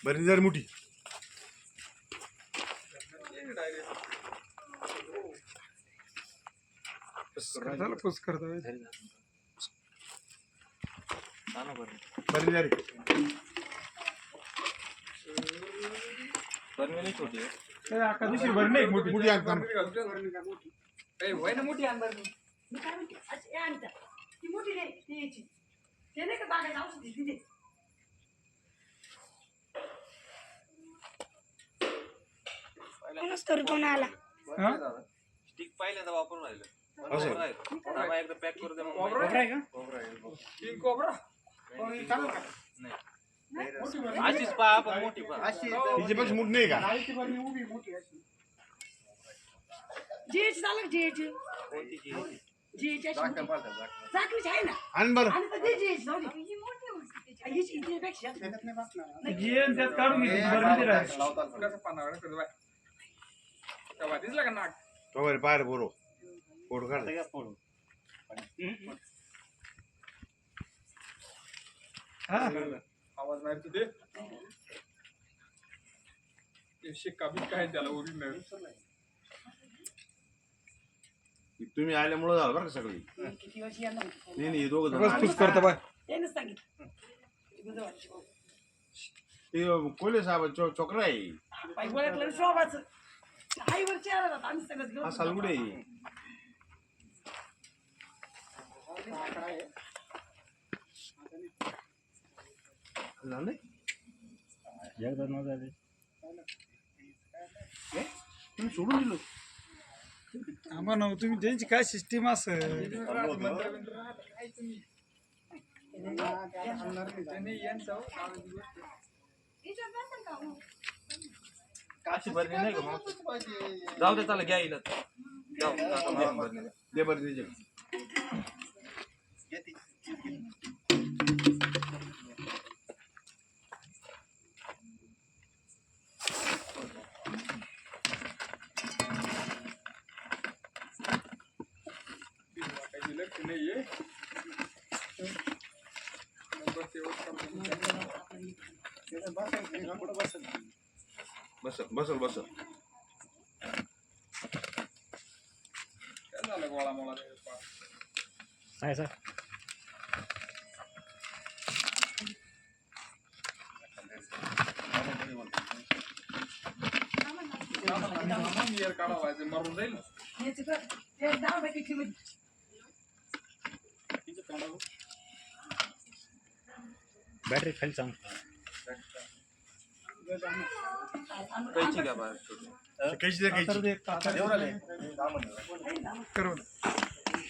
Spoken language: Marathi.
बरी जर मोठी बरी जरी बरणी छोटी दुसरी बरी नाही मोठी मोठी आणता मोठी आण बरं मी काय म्हणते अशी आणता ती मोठी नाही ती याची ते नाही का बागायचं औषधी तिथे कोण आला स्टिक पहिल्यांदा वापरून राहिलं असं एकदा पॅक करू दे कोबरा आहे का तीन कोबरा अशीच पहा आपण मोठी पहा तिच्यापेक्षा मोठी नाही का जीएच झालं जीएच जीएच चाकरीच आहे ना आण बरं आणि तर जीएच जाऊ दे हीच इथेपेक्षा जीएन त्यात काढून घे बरं दिसला का नाक तो पायर बोरो फोड काढ आवाज नाही तुझे शिक्का बिक्का आहे त्याला ओरिजिनल तुम्ही आल्यामुळे झालं बरं का सगळी किती वर्ष यांना नाही नाही दोघं जण तूच करतो बाय त्यानं सांगितलं ते कोले साहेब चोकरा आहे पाय ओळखलं शोभाचं आईवर चेहरा आम्ही सगळं हा घेऊन सालगुडे झालं तुम्ही सोडून दिलं आम्हाला तुम्ही त्यांची काय सिस्टीम असेल काशी बरणी नाही का मग जाऊ दे त्याला घ्या येईल जाऊ दे बरं दे बस बसल बसल काय झालं गोळा मोळा काय सर काढावायचं मारून जाईल बॅटरी खाली सांग कैची घ्या बाहेर कैची करून